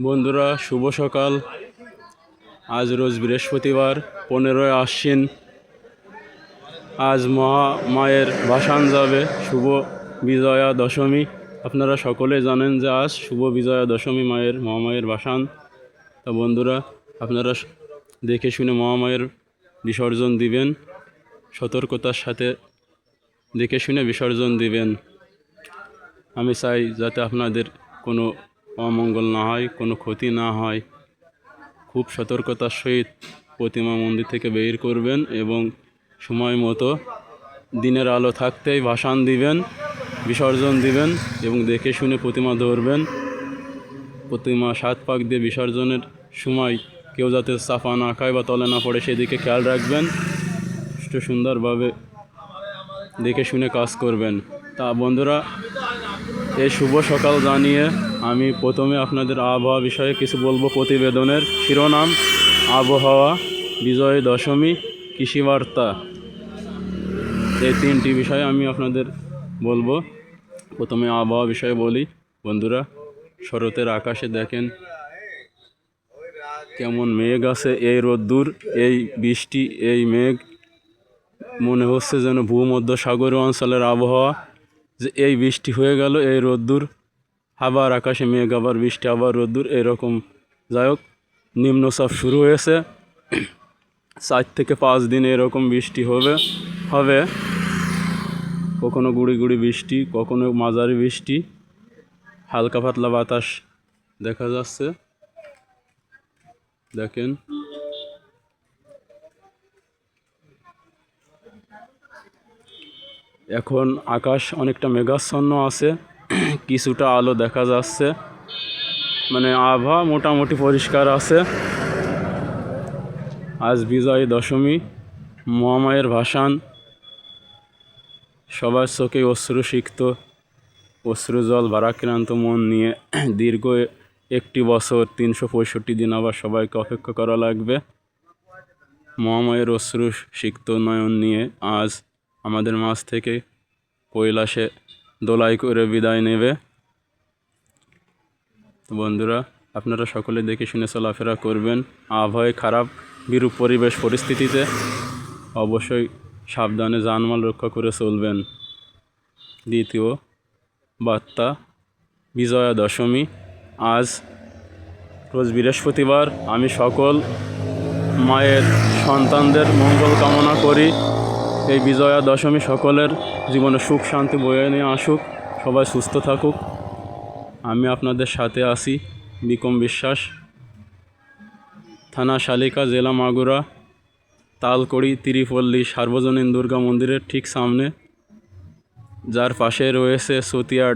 বন্ধুরা, শুভ সকাল। আজ রোজ বৃহস্পতিবার, 15ই আশ্বিন। আজ মহামায়ের ভাসান যাবে, শুভ বিজয়া দশমী। আপনারা সকলে জানেন যে আজ শুভ বিজয়া দশমী, মহামায়ের ভাসান। তা বন্ধুরা, আপনারা দেখে শুনে মহামায়ের বিসর্জন দিবেন, সতর্কতার সাথে দেখে শুনে বিসর্জন দিবেন। আমি চাই যাতে আপনাদের কোনো অমঙ্গল না হয়, কোনো ক্ষতি না হয়। খুব সতর্কতার সহিত প্রতিমা মন্দির থেকে বের করবেন এবং সময় মতো দিনের আলো থাকতেই ভাসান দিবেন, বিসর্জন দিবেন এবং দেখে শুনে প্রতিমা ধরবেন। প্রতিমা 7 পাক দিয়ে বিসর্জনের সময় কেউ যাতে চাপা না খায় বা তলে না পড়ে সেদিকে খেয়াল রাখবেন। সুন্দরভাবে দেখে শুনে কাজ করবেন। তা বন্ধুরা, এই শুভ সকাল জানিয়ে আমি প্রথমে আপনাদের আবহাওয়া বিষয়ে কিছু বলবো। প্রতিবেদনের শিরোনাম: আবহাওয়া, বিজয়া দশমী, কৃষিবার্তা। এই 3টি বিষয়ে আমি আপনাদের বলবো। প্রথমে আবহাওয়া বিষয়ে বলি। বন্ধুরা, শরতের আকাশে দেখেন কেমন মেঘ আছে। এই রোদ্দুর, এই বৃষ্টি, এই মেঘ, মনে হচ্ছে যেন ভূমধ্যসাগরীয় অঞ্চলের আবহাওয়া। যে এই বৃষ্টি হয়ে গেল, এই রোদ্দুর, আবার আকাশে মেঘ, আবার বৃষ্টি, আবার রোদ্দুর, এরকম। যাই হোক, নিম্নচাপ শুরু হয়েছে। 4 থেকে 5 দিন এরকম বৃষ্টি হবে। কখনো গুঁড়ি গুঁড়ি বৃষ্টি, কখনো মাঝারি বৃষ্টি, হালকা পাতলা বাতাস দেখা যাচ্ছে। দেখেন, এখন আকাশ অনেকটা মেঘাচ্ছন্ন আছে, কিছুটা আলো দেখা যাচ্ছে। মানে আবহাওয়া মোটামুটি পরিষ্কার আছে। আজ বিজয়া দশমী, মহামায়ের ভাসান। সবার চোখে অশ্রুসিক্ত, অশ্রুজল ভারাক্রান্ত মন নিয়ে দীর্ঘ 1 বছর 365 দিন আবার সবাইকে অপেক্ষা করা লাগবে। মহামায়ের অশ্রুসিক্ত নয়ন নিয়ে আজ আমাদের মাঝ থেকে কৈলাসে দোলাই করে বিদায় নেবে। বন্ধুরা, আপনারা সকলে দেখে শুনে চলাফেরা করবেন। আবহাওয়া খারাপ, বিরূপ পরিবেশ পরিস্থিতিতে অবশ্যই সাবধানে জানমাল রক্ষা করে চলবেন। দ্বিতীয় বার্তা: বিজয়া দশমী। আজ রোজ বৃহস্পতিবার। আমি সকল মায়ের সন্তানদের মঙ্গল কামনা করি। এই বিজয়া দশমী সকলের জীবনে সুখ শান্তি বয়ে নিয়ে আসুক, সবাই সুস্থ থাকুক। আমি আপনাদের সাথে আছি, বিকম বিশ্বাস। থানা শালিকা, জেলা মাগুরা, তালকড়ি, ত্রিপল্লী সার্বজনীন দুর্গা মন্দিরের ঠিক সামনে, যার পাশে রয়েছে চতিয়ার